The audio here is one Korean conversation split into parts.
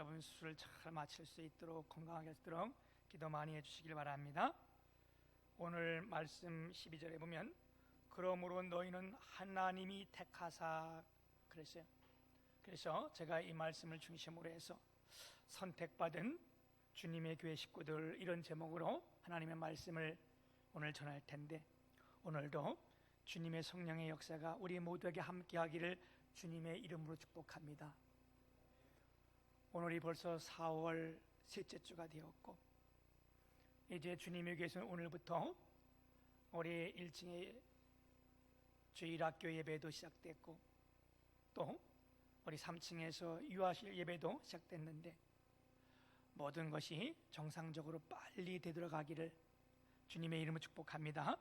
여러분 수술을 잘 마칠 수 있도록 건강하게 하도록 기도 많이 해주시길 바랍니다. 오늘 말씀 12절에 보면 그러므로 너희는 하나님이 택하사 그랬어요. 그래서 제가 이 말씀을 중심으로 해서 선택받은 주님의 교회 식구들 이런 제목으로 하나님의 말씀을 오늘 전할 텐데, 오늘도 주님의 성령의 역사가 우리 모두에게 함께하기를 주님의 이름으로 축복합니다. 오늘이 벌써 4월 셋째 주가 되었고, 이제 주님의 교회에서는 오늘부터 우리 1층의 주일학교 예배도 시작됐고, 또 우리 3층에서 유아실 예배도 시작됐는데, 모든 것이 정상적으로 빨리 되돌아가기를 주님의 이름으로 축복합니다.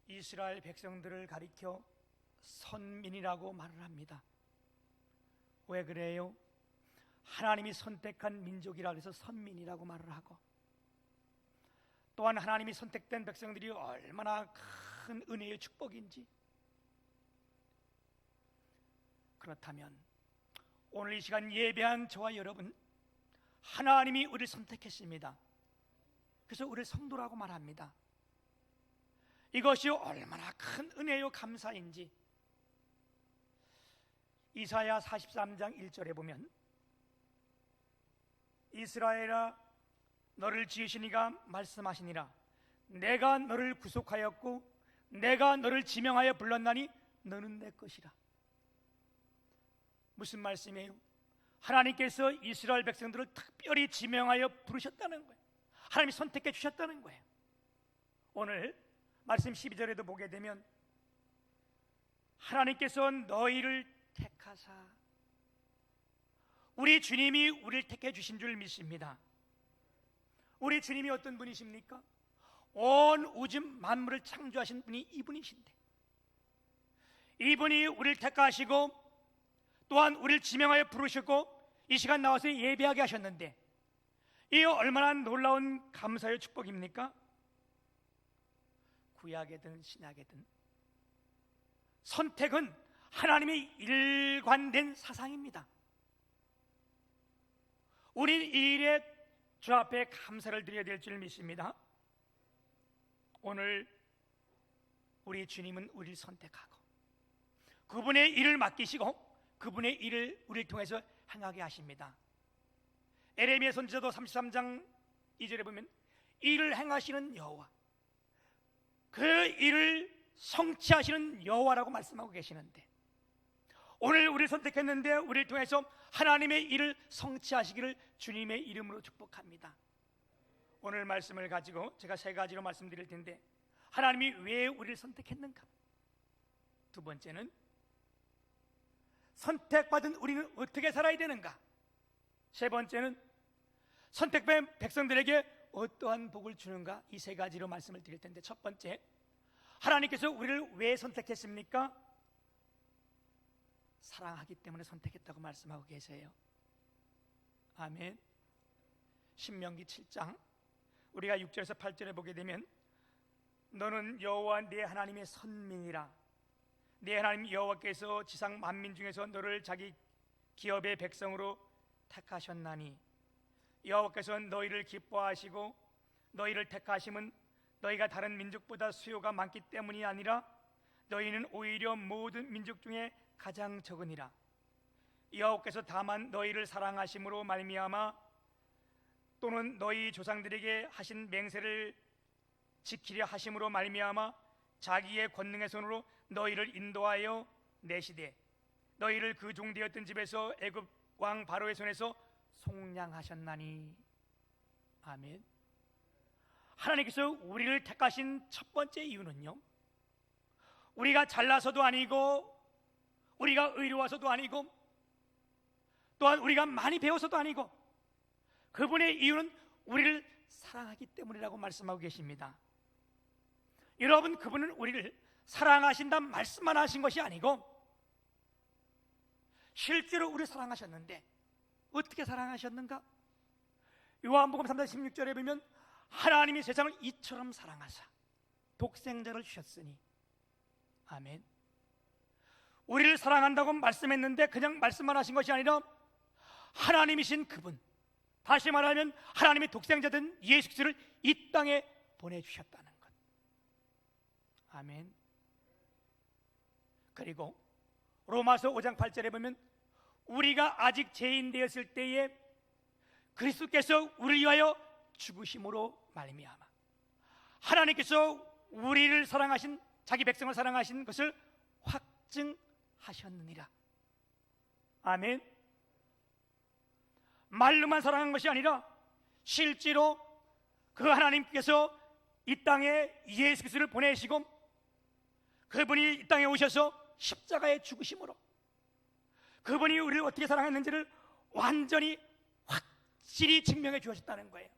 이스라엘 백성들을 가리켜 선민이라고 말을 합니다. 왜 그래요? 하나님이 선택한 민족이라 해서 선민이라고 말을 하고, 또한 하나님이 선택된 백성들이 얼마나 큰 은혜의 축복인지. 그렇다면 오늘 이 시간 예배한 저와 여러분, 하나님이 우리를 선택했습니다. 그래서 우리를 성도라고 말합니다. 이것이 얼마나 큰 은혜요 감사인지. 이사야 43장 1절에 보면 이스라엘아 너를 지으신 이가 말씀하시니라. 내가 너를 구속하였고 내가 너를 지명하여 불렀나니 너는 내 것이라. 무슨 말씀이에요? 하나님께서 이스라엘 백성들을 특별히 지명하여 부르셨다는 거예요. 하나님이 선택해 주셨다는 거예요. 오늘 말씀 12절에도 보게 되면 하나님께서 너희를 택하사, 우리 주님이 우리를 택해 주신 줄 믿습니다. 우리 주님이 어떤 분이십니까? 온 우주 만물을 창조하신 분이 이분이신데, 이분이 우리를 택하시고 또한 우리를 지명하여 부르셨고 이 시간 나와서 예배하게 하셨는데, 이 얼마나 놀라운 감사의 축복입니까? 구약이든 신약이든 선택은 하나님의 일관된 사상입니다. 우린 이 일에 주 앞에 감사를 드려야 될 줄 믿습니다. 오늘 우리 주님은 우리를 선택하고 그분의 일을 맡기시고 그분의 일을 우리를 통해서 행하게 하십니다. 에레미야 선지자도 33장 2절에 보면 일을 행하시는 여호와, 그 일을 성취하시는 여호와라고 말씀하고 계시는데, 오늘 우리를 선택했는데 우리를 통해서 하나님의 일을 성취하시기를 주님의 이름으로 축복합니다. 오늘 말씀을 가지고 제가 세 가지로 말씀드릴 텐데, 하나님이 왜 우리를 선택했는가? 두 번째는 선택받은 우리는 어떻게 살아야 되는가? 세 번째는 선택된 백성들에게 어떠한 복을 주는가? 이 세 가지로 말씀을 드릴 텐데, 첫 번째, 하나님께서 우리를 왜 선택했습니까? 사랑하기 때문에 선택했다고 말씀하고 계세요. 아멘. 신명기 7장 우리가 6절에서 8절에 보게 되면 너는 여호와 네 하나님의 선민이라. 네 하나님 여호와께서 지상 만민 중에서 너를 자기 기업의 백성으로 택하셨나니, 여호와께서 너희를 기뻐하시고 너희를 택하심은 너희가 다른 민족보다 수요가 많기 때문이 아니라 너희는 오히려 모든 민족 중에 가장 적으니라. 여호와께서 다만 너희를 사랑하심으로 말미암아 또는 너희 조상들에게 하신 맹세를 지키려 하심으로 말미암아 자기의 권능의 손으로 너희를 인도하여 내시되 너희를 그 종되었던 집에서 애굽 왕 바로의 손에서 속량하셨나니. 아멘. 하나님께서 우리를 택하신 첫 번째 이유는요, 우리가 잘나서도 아니고 우리가 의로워서도 아니고 또한 우리가 많이 배워서도 아니고, 그분의 이유는 우리를 사랑하기 때문이라고 말씀하고 계십니다. 여러분, 그분은 우리를 사랑하신다 말씀만 하신 것이 아니고 실제로 우리를 사랑하셨는데, 어떻게 사랑하셨는가? 요한복음 3장 16절에 보면 하나님이 세상을 이처럼 사랑하사 독생자를 주셨으니. 아멘. 우리를 사랑한다고 말씀했는데 그냥 말씀만 하신 것이 아니라 하나님이신 그분, 다시 말하면 하나님의 독생자된 예수 그리스도를 이 땅에 보내주셨다는 것. 아멘. 그리고 로마서 5장 8절에 보면 우리가 아직 죄인 되었을 때에 그리스도께서 우리를 위하여 죽으심으로 말미암아 하나님께서 우리를 사랑하신, 자기 백성을 사랑하신 것을 확증하셨느니라. 아멘. 말로만 사랑한 것이 아니라 실제로 그 하나님께서 이 땅에 예수 그리스도를 보내시고 그분이 이 땅에 오셔서 십자가에 죽으심으로 그분이 우리를 어떻게 사랑했는지를 완전히 확실히 증명해 주셨다는 거예요.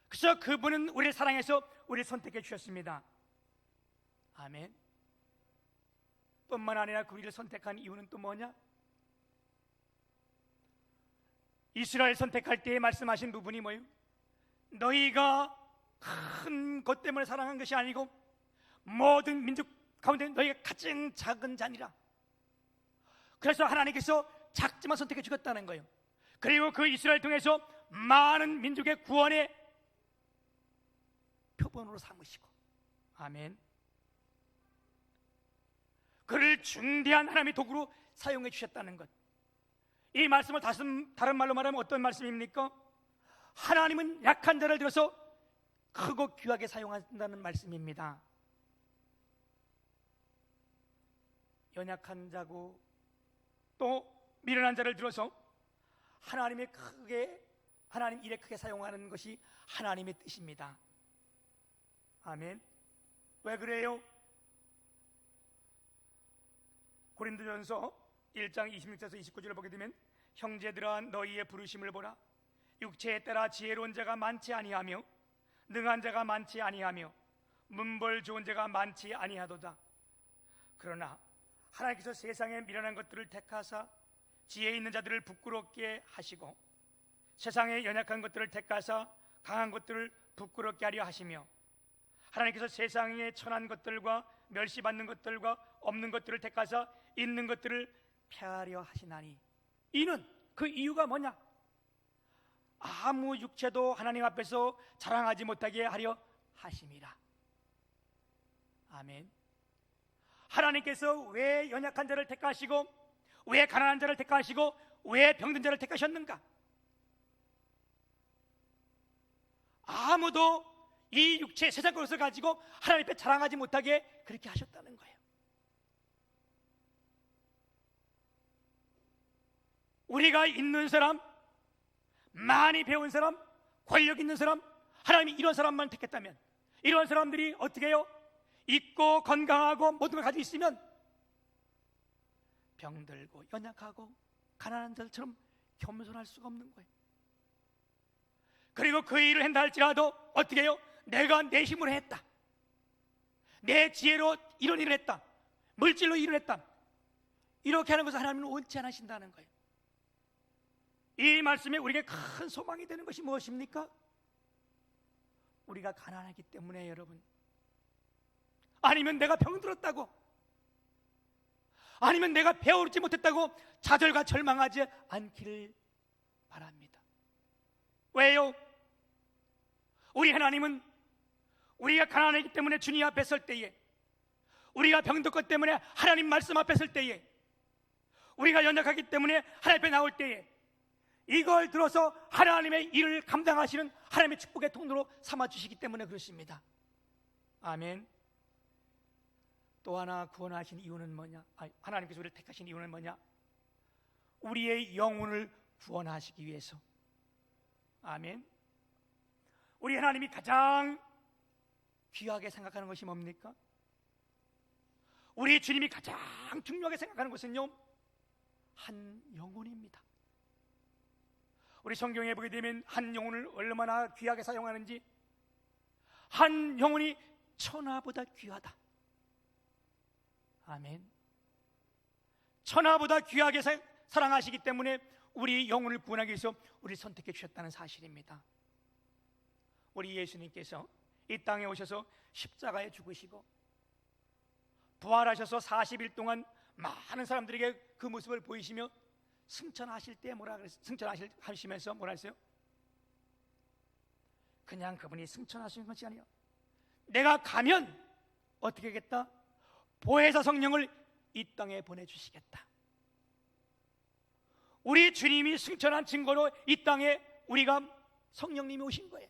그래서 그분은 우리를 사랑해서 우리를 선택해 주셨습니다. 아멘. 뿐만 아니라 우리를 선택한 이유는 또 뭐냐? 이스라엘 선택할 때에 말씀하신 부분이 뭐예요? 너희가 큰 것 때문에 사랑한 것이 아니고 모든 민족 가운데 너희가 가장 작은 자니라. 그래서 하나님께서 작지만 선택해 주셨다는 거예요. 그리고 그 이스라엘 통해서 많은 민족의 구원의 표본으로 삼으시고, 아멘. 그를 중대한 하나님의 도구로 사용해 주셨다는 것. 이 말씀을 다른 말로 말하면 어떤 말씀입니까? 하나님은 약한 자를 들어서 크고 귀하게 사용한다는 말씀입니다. 연약한 자고 또 미련한 자를 들어서 하나님 일에 크게 사용하는 것이 하나님의 뜻입니다. 아멘. 왜 그래요? 고린도전서 1장 26절에서 29절을 보게 되면 형제들아 너희의 부르심을 보라. 육체에 따라 지혜로운 자가 많지 아니하며 능한 자가 많지 아니하며 문벌 좋은 자가 많지 아니하도다. 그러나 하나님께서 세상에 미련한 것들을 택하사 지혜 있는 자들을 부끄럽게 하시고 세상에 연약한 것들을 택하사 강한 것들을 부끄럽게 하려 하시며 하나님께서 세상에 천한 것들과 멸시받는 것들과 없는 것들을 택하사 있는 것들을 폐하려 하시나니 이는 그 이유가 뭐냐? 아무 육체도 하나님 앞에서 자랑하지 못하게 하려 하심이라. 아멘. 하나님께서 왜 연약한 자를 택하시고 왜 가난한 자를 택하시고 왜 병든 자를 택하셨는가? 아무도 이 육체 세상 것을 가지고 하나님 앞에 자랑하지 못하게 그렇게 하셨다는 거예요. 우리가 있는 사람, 많이 배운 사람, 권력 있는 사람, 하나님이 이런 사람만 택했다면 이런 사람들이 어떻게 해요? 있고 건강하고 모든 걸 가지고 있으면 병들고 연약하고 가난한 자들처럼 겸손할 수가 없는 거예요. 그리고 그 일을 한다 할지라도 어떻게 해요? 내가 내 힘으로 했다, 내 지혜로 이런 일을 했다, 물질로 일을 했다, 이렇게 하는 것을 하나님은 원치 않으신다는 거예요. 이 말씀에 우리에게 큰 소망이 되는 것이 무엇입니까? 우리가 가난하기 때문에 여러분, 아니면 내가 병들었다고, 아니면 내가 배우지 못했다고 좌절과 절망하지 않기를 바랍니다. 왜요? 우리 하나님은 우리가 가난하기 때문에 주님 앞에 설 때에, 우리가 병든 것 때문에 하나님 말씀 앞에 설 때에, 우리가 연약하기 때문에 하나님 앞에 나올 때에 이걸 들어서 하나님의 일을 감당하시는 하나님의 축복의 통로로 삼아주시기 때문에 그렇습니다. 아멘. 또 하나 구원하신 이유는 뭐냐? 하나님께서 우리를 택하신 이유는 뭐냐? 우리의 영혼을 구원하시기 위해서. 아멘. 우리 하나님이 가장 귀하게 생각하는 것이 뭡니까? 우리 주님이 가장 중요하게 생각하는 것은요, 한 영혼입니다. 우리 성경에 보게 되면 한 영혼을 얼마나 귀하게 사용하는지, 한 영혼이 천하보다 귀하다. 아멘. 천하보다 귀하게 사랑하시기 때문에 우리 영혼을 구원하기 위해서 우리를 선택해 주셨다는 사실입니다. 우리 예수님께서 이 땅에 오셔서 십자가에 죽으시고 부활하셔서 40일 동안 많은 사람들에게 그 모습을 보이시며 승천하실 때 뭐라 그랬어요? 승천하시면서 뭐라 했어요? 그냥 그분이 승천하시는 것이 아니라 내가 가면 어떻게 하겠다? 보혜사 성령을 이 땅에 보내주시겠다. 우리 주님이 승천한 증거로 이 땅에 우리가 성령님이 오신 거예요.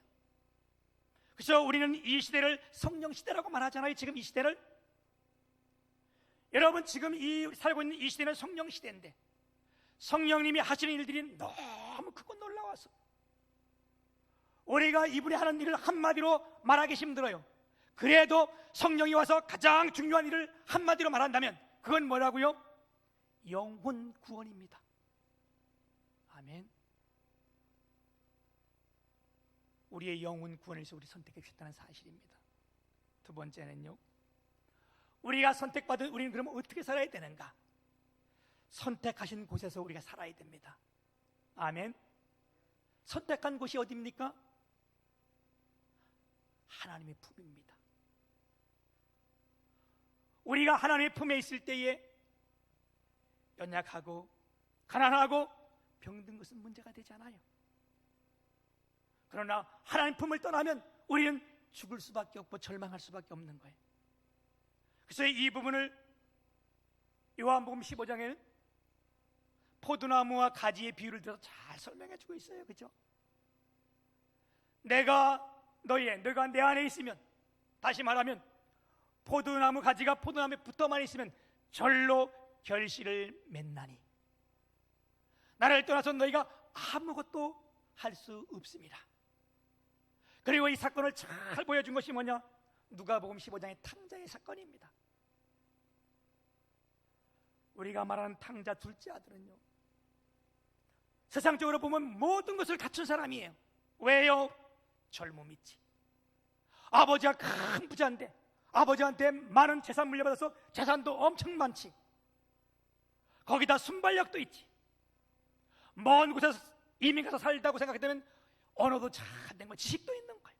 그래서 우리는 이 시대를 성령 시대라고 말하잖아요. 지금 이 시대를, 여러분 지금 살고 있는 이 시대는 성령 시대인데 성령님이 하시는 일들이 너무 크고 놀라워서 우리가 이분이 하는 일을 한마디로 말하기 힘들어요. 그래도 성령이 와서 가장 중요한 일을 한마디로 말한다면 그건 뭐라고요? 영혼 구원입니다. 아멘. 우리의 영혼 구원을 위해서 우리 선택해 주셨다는 사실입니다. 두 번째는요, 우리가 선택받은 우리는 그러면 어떻게 살아야 되는가? 선택하신 곳에서 우리가 살아야 됩니다. 아멘. 선택한 곳이 어디입니까? 하나님의 품입니다. 우리가 하나님의 품에 있을 때에 연약하고 가난하고 병든 것은 문제가 되지 않아요. 그러나 하나님 품을 떠나면 우리는 죽을 수밖에 없고 절망할 수밖에 없는 거예요. 그래서 이 부분을 요한복음 15장에는 포도나무와 가지의 비유를 들어서 잘 설명해 주고 있어요. 그렇죠? 너가 내 안에 있으면, 다시 말하면 포도나무 가지가 포도나무에 붙어만 있으면 절로 결실을 맺나니 나를 떠나서 너희가 아무것도 할 수 없습니다. 그리고 이 사건을 잘 보여준 것이 뭐냐? 누가복음 15장의 탕자의 사건입니다. 우리가 말하는 탕자 둘째 아들은요, 세상적으로 보면 모든 것을 갖춘 사람이에요. 왜요? 젊음이지. 아버지가 큰 부자인데 아버지한테 많은 재산 물려받아서 재산도 엄청 많지. 거기다 순발력도 있지. 먼 곳에서 이민 가서 살다고 생각했다면 언어도 잘 된 거, 지식도 있는 거예요.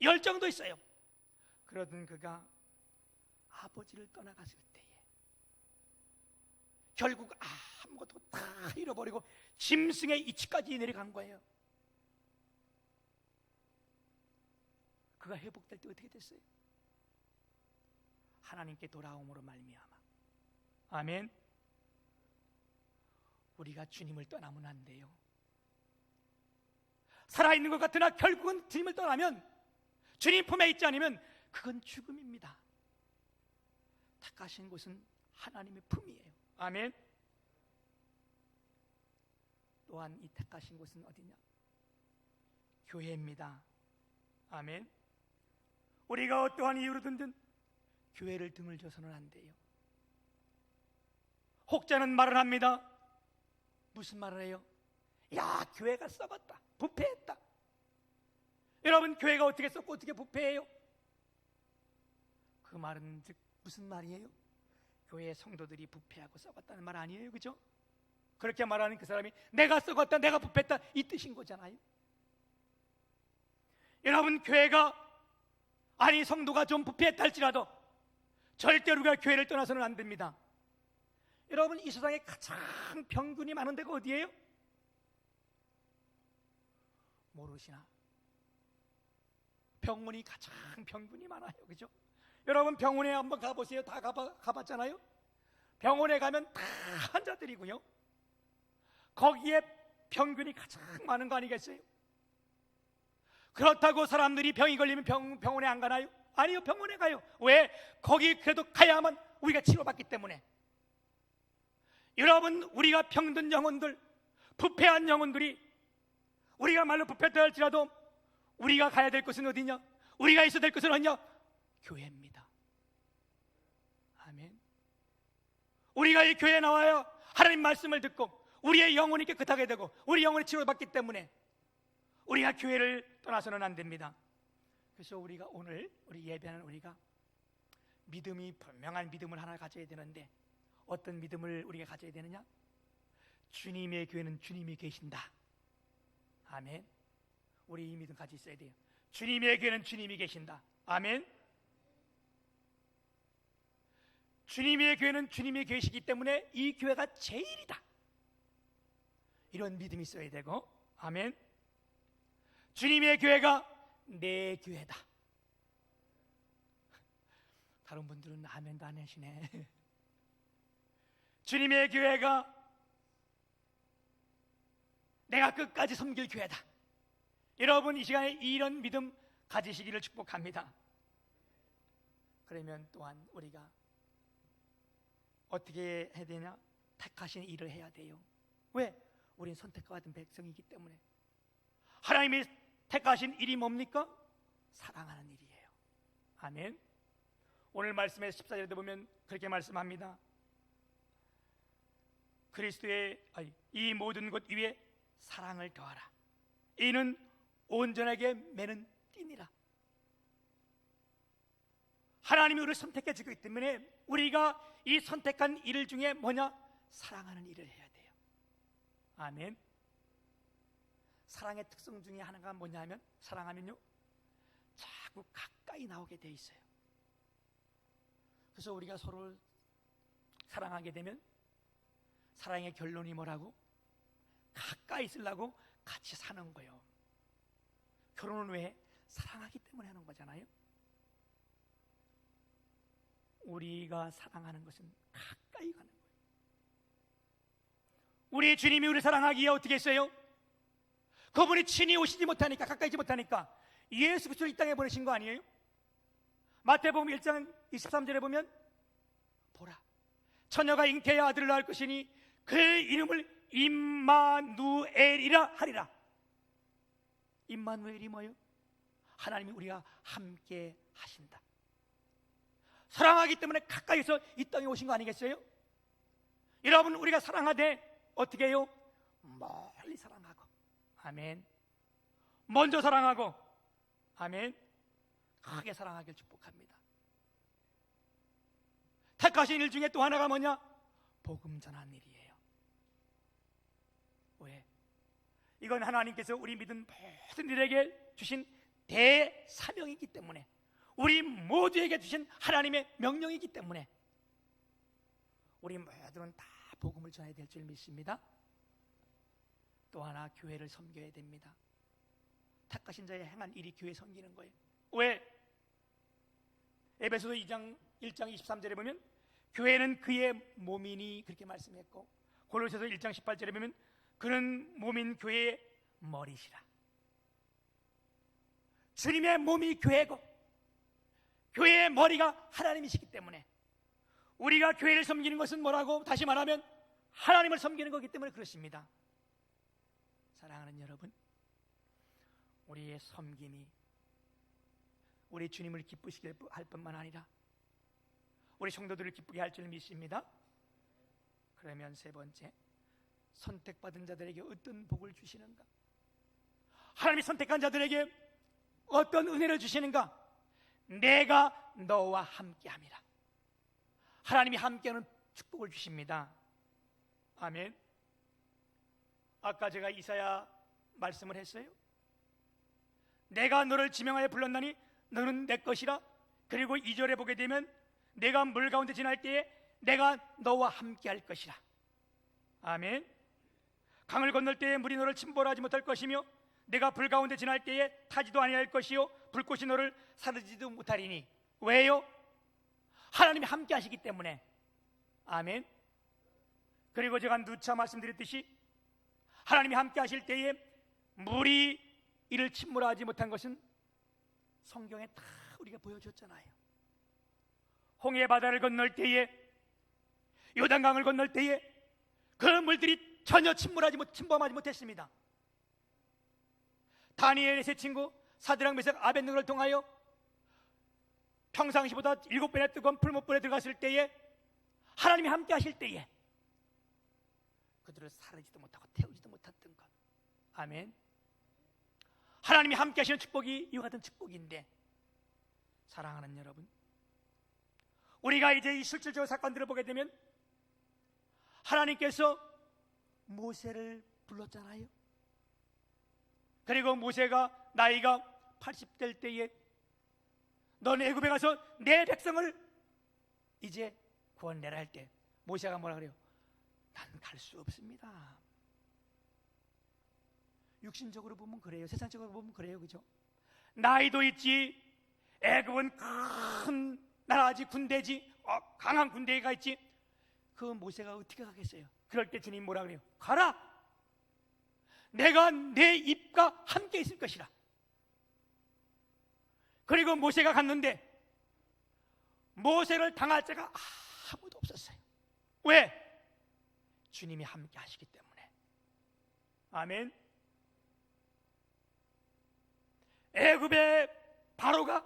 열정도 있어요. 그러던 그가 아버지를 떠나갔을 때에 결국 아무것도 다 잃어버리고 짐승의 이치까지 내려간 거예요. 그가 회복될 때 어떻게 됐어요? 하나님께 돌아옴으로 말미암아. 아멘. 우리가 주님을 떠나면 안 돼요. 살아있는 것 같으나 결국은 주님을 떠나면, 주님 품에 있지 않으면 그건 죽음입니다. 택하신 곳은 하나님의 품이에요. 아멘. 또한 이 택하신 곳은 어디냐? 교회입니다. 아멘. 우리가 어떠한 이유로든 교회를 등을 져서는 안 돼요. 혹자는 말을 합니다. 무슨 말을 해요? 야, 교회가 썩었다, 부패했다. 여러분, 교회가 어떻게 썩고 어떻게 부패해요? 그 말은 즉 무슨 말이에요? 교회 성도들이 부패하고 썩었다는 말 아니에요, 그죠? 그렇게 말하는 그 사람이 내가 썩었다, 내가 부패했다, 이 뜻인 거잖아요. 여러분, 교회가, 아니 성도가 좀 부패했다 할지라도 절대로 우리가 교회를 떠나서는 안 됩니다. 여러분, 이 세상에 가장 병균이 많은 데가 어디예요? 모르시나? 병원이 가장 병균이 많아요, 그죠? 여러분, 병원에 한번 가보세요. 다 가봤잖아요. 병원에 가면 다 환자들이고요, 거기에 병균이 가장 많은 거 아니겠어요? 그렇다고 사람들이 병이 걸리면 병원에 안 가나요? 아니요, 병원에 가요. 왜? 거기 그래도 가야만 우리가 치료받기 때문에. 여러분, 우리가 병든 영혼들, 부패한 영혼들이, 우리가 말로 부패했다 할지라도 우리가 가야 될 곳은 어디냐? 우리가 있어야 될 곳은 어디냐? 교회입니다. 아멘. 우리가 이 교회에 나와야 하나님 말씀을 듣고 우리의 영혼이 깨끗하게 되고 우리 영혼이 치료받기 때문에 우리가 교회를 떠나서는 안 됩니다. 그래서 우리가 오늘 우리 예배하는 우리가 믿음이, 분명한 믿음을 하나 가져야 되는데 어떤 믿음을 우리가 가져야 되느냐? 주님의 교회는 주님이 계신다. 아멘. 우리 이 믿음 가지고 있어야 돼요. 주님의 교회는 주님이 계신다. 아멘. 주님의 교회는 주님이 계시기 때문에 이 교회가 제일이다. 이런 믿음이 있어야 되고, 아멘. 주님의 교회가 내 교회다. 다른 분들은 아멘도 안 하시네. 주님의 교회가 내가 끝까지 섬길 교회다. 여러분 이 시간에 이런 믿음 가지시기를 축복합니다. 그러면 또한 우리가 어떻게 해야 되냐? 택하신 일을 해야 돼요. 왜? 우린 선택받은 백성이기 때문에. 하나님이 택하신 일이 뭡니까? 사랑하는 일이에요. 아멘. 오늘 말씀의 14절에도 보면 그렇게 말씀합니다. 그리스도의 이 모든 것 위에 사랑을 더하라. 이는 온전하게 매는 띠니라. 하나님이 우리를 선택해 주기 때문에 우리가 이 선택한 일 중에 뭐냐? 사랑하는 일을 해야 돼요. 아멘. 사랑의 특성 중에 하나가 뭐냐면, 사랑하면요 자꾸 가까이 나오게 돼 있어요. 그래서 우리가 서로를 사랑하게 되면 사랑의 결론이 뭐라고? 가까이 있으려고 같이 사는 거예요. 결혼은 왜? 사랑하기 때문에 하는 거잖아요. 우리가 사랑하는 것은 가까이 가는 거예요. 우리 주님이 우리를 사랑하기에 어떻게 했어요? 그분이 친히 오시지 못하니까, 가까이 있지 못하니까 예수 그리스도를 이 땅에 보내신 거 아니에요? 마태복음 1장 23절에 보면, 보라 처녀가 잉태의 아들을 낳을 것이니 그의 이름을 임마누엘이라 하리라. 임마누엘이 뭐예요? 하나님이 우리가 함께 하신다. 사랑하기 때문에 가까이서 이 땅에 오신 거 아니겠어요? 여러분, 우리가 사랑하되 어떻게 해요? 멀리 사랑하고, 아멘. 먼저 사랑하고, 아멘. 크게 사랑하길 축복합니다. 택하신 일 중에 또 하나가 뭐냐? 복음 전하는 일이에요. 왜? 이건 하나님께서 우리 믿은 모든 일에게 주신 대사명이기 때문에, 우리 모두에게 주신 하나님의 명령이기 때문에 우리 모두는 다 복음을 전해야 될 줄 믿습니다. 또 하나, 교회를 섬겨야 됩니다. 택하신 자의 행한 일이 교회 섬기는 거예요. 왜? 에베소서 1장 23절에 보면 교회는 그의 몸이니 그렇게 말씀했고, 골로새서 1장 18절에 보면 그는 몸인 교회의 머리시라. 주님의 몸이 교회고 교회의 머리가 하나님이시기 때문에 우리가 교회를 섬기는 것은 뭐라고? 다시 말하면 하나님을 섬기는 거기 때문에 그렇습니다. 사랑하는 여러분, 우리의 섬김이 우리 주님을 기쁘시게 할 뿐만 아니라 우리 성도들을 기쁘게 할 줄 믿습니다. 그러면 세 번째, 선택받은 자들에게 어떤 복을 주시는가? 하나님이 선택한 자들에게 어떤 은혜를 주시는가? 내가 너와 함께함이라. 하나님이 함께하는 축복을 주십니다. 아멘. 아까 제가 이사야 말씀을 했어요. 내가 너를 지명하여 불렀나니 너는 내 것이라. 그리고 2절에 보게 되면 내가 물 가운데 지날 때에 내가 너와 함께할 것이라. 아멘. 강을 건널 때에 물이 너를 침몰하지 못할 것이며 내가 불 가운데 지날 때에 타지도 아니할 것이요 불꽃이 너를 사르지도 못하리니. 왜요? 하나님이 함께 하시기 때문에. 아멘. 그리고 제가 누차 말씀드렸듯이 하나님이 함께 하실 때에 물이 이를 침몰하지 못한 것은 성경에 다 우리가 보여줬잖아요. 홍해 바다를 건널 때에, 요단강을 건널 때에 그 물들이 전혀 침범하지 못했습니다. 다니엘의 세 친구 사드락 메삭 아벳느고를 통하여 평상시보다 7배나 뜨거운 풀무불에 들어갔을 때에 하나님이 함께 하실 때에 그들을 사르지도 못하고 태우지도 못했던 것. 아멘. 하나님이 함께 하시는 축복이 이와 같은 축복인데, 사랑하는 여러분, 우리가 이제 이 실질적인 사건들을 보게 되면 하나님께서 모세를 불렀잖아요. 그리고 모세가 나이가 80될 때에 너는 애굽에 가서 내 백성을 이제 구원내라 할 때 모세가 뭐라 그래요? 난 갈 수 없습니다. 육신적으로 보면 그래요. 세상적으로 보면 그래요. 그죠? 나이도 있지. 애굽은 큰 나라지, 군대지, 강한 군대가 있지. 그 모세가 어떻게 가겠어요? 그럴 때 주님 뭐라 그래요? 가라. 내가 내 입과 함께 있을 것이라. 그리고 모세가 갔는데 모세를 당할 자가 아무도 없었어요. 왜? 주님이 함께 하시기 때문에. 아멘. 애굽의 바로가,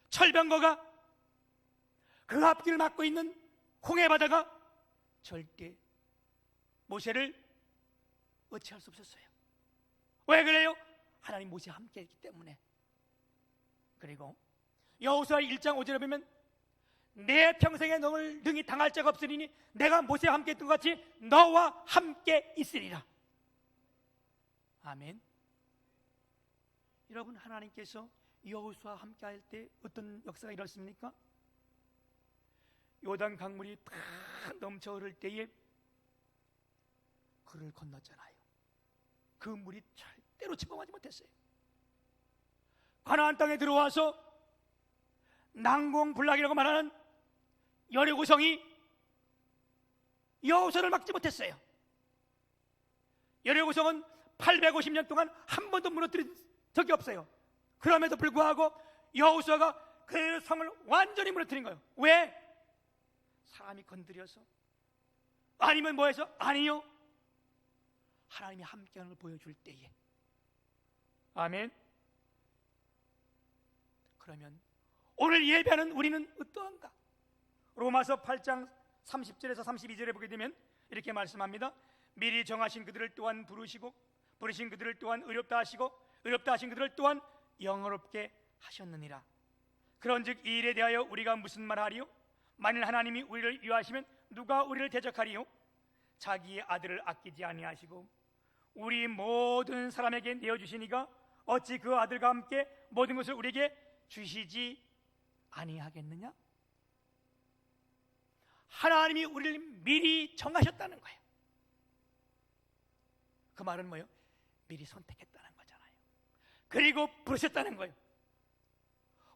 철병거가, 그 앞길을 막고 있는 홍해 바다가 절대 모세를 어찌할 수 없었어요. 왜 그래요? 하나님 모세와 함께 했기 때문에. 그리고 여호수아 1장 5절에 보면 내 평생에 너를 능히 당할 자가 없으리니 내가 모세와 함께 했던 것 같이 너와 함께 있으리라. 아멘. 여러분, 하나님께서 여호수아와 함께 할 때 어떤 역사가 일어났습니까? 요단 강물이 다 넘쳐 흐를 때에 그를 건넜잖아요. 그 물이 절대로 침범하지 못했어요. 가나안 땅에 들어와서 난공불락이라고 말하는 여리고성이 여호수아를 막지 못했어요. 여리고성은 850년 동안 한 번도 무너뜨린 적이 없어요. 그럼에도 불구하고 여호수아가 그 성을 완전히 무너뜨린 거예요. 왜? 사람이 건드려서? 아니면 뭐해서? 아니요, 하나님이 함께하는 걸 보여줄 때에. 아멘. 그러면 오늘 예배하는 우리는 어떠한가? 로마서 8장 30절에서 32절에 보게 되면 이렇게 말씀합니다. 미리 정하신 그들을 또한 부르시고 부르신 그들을 또한 의롭다 하시고 의롭다 하신 그들을 또한 영어롭게 하셨느니라. 그런즉 이 일에 대하여 우리가 무슨 말하리요? 만일 하나님이 우리를 위하시면 누가 우리를 대적하리요? 자기의 아들을 아끼지 아니하시고 우리 모든 사람에게 내어주시니가 어찌 그 아들과 함께 모든 것을 우리에게 주시지 아니하겠느냐? 하나님이 우리를 미리 정하셨다는 거예요. 그 말은 뭐예요? 미리 선택했다는 거잖아요. 그리고 부르셨다는 거예요.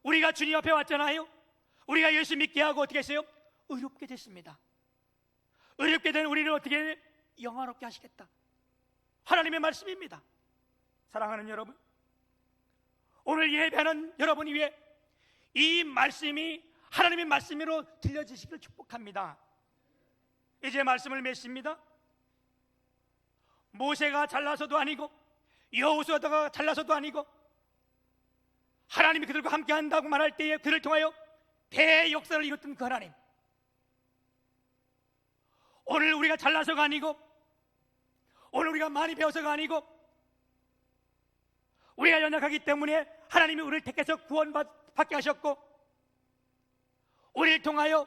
우리가 주님 앞에 왔잖아요. 우리가 예수 믿게 하고 어떻게 했어요? 의롭게 됐습니다. 의롭게 된 우리를 어떻게 영화롭게 하시겠다. 하나님의 말씀입니다. 사랑하는 여러분, 오늘 예배하는 여러분 위에 이 말씀이 하나님의 말씀으로 들려지시길 축복합니다. 이제 말씀을 맺습니다. 모세가 잘나서도 아니고 여호수아가 잘나서도 아니고 하나님이 그들과 함께 한다고 말할 때에 그를 통하여 대역사를 이뤘던 그 하나님, 오늘 우리가 잘나서가 아니고 오늘 우리가 많이 배워서가 아니고 우리가 연약하기 때문에 하나님이 우리를 택해서 구원받게 하셨고 우리를 통하여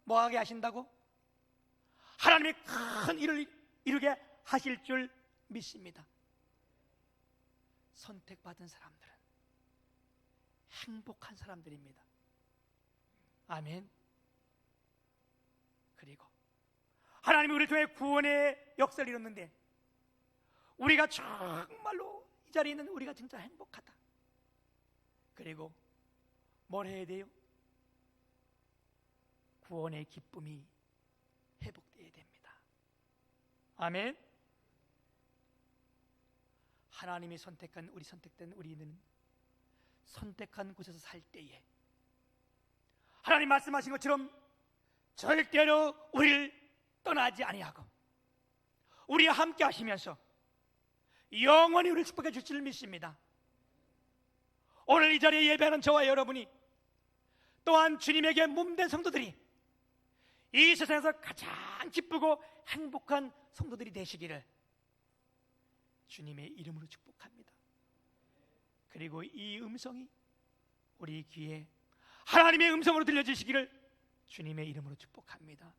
뭐하게 하신다고? 하나님의 큰 일을 이루게 하실 줄 믿습니다. 선택받은 사람들은 행복한 사람들입니다. 아멘. 그리고 하나님이 우리를 통해 구원의 역사를 이뤘는데 우리가 정말로 이 자리에 있는 우리가 진짜 행복하다. 그리고 뭘 해야 돼요? 구원의 기쁨이 회복되어야 됩니다. 아멘. 하나님이 선택한 선택된 우리는 선택한 곳에서 살 때에 하나님 말씀하신 것처럼 절대로 우리를 떠나지 아니하고 우리와 함께 하시면서 영원히 우리를 축복해 주실 줄 믿습니다. 오늘 이 자리에 예배하는 저와 여러분이 또한 주님에게 몸된 성도들이 이 세상에서 가장 기쁘고 행복한 성도들이 되시기를 주님의 이름으로 축복합니다. 그리고 이 음성이 우리 귀에 하나님의 음성으로 들려주시기를 주님의 이름으로 축복합니다.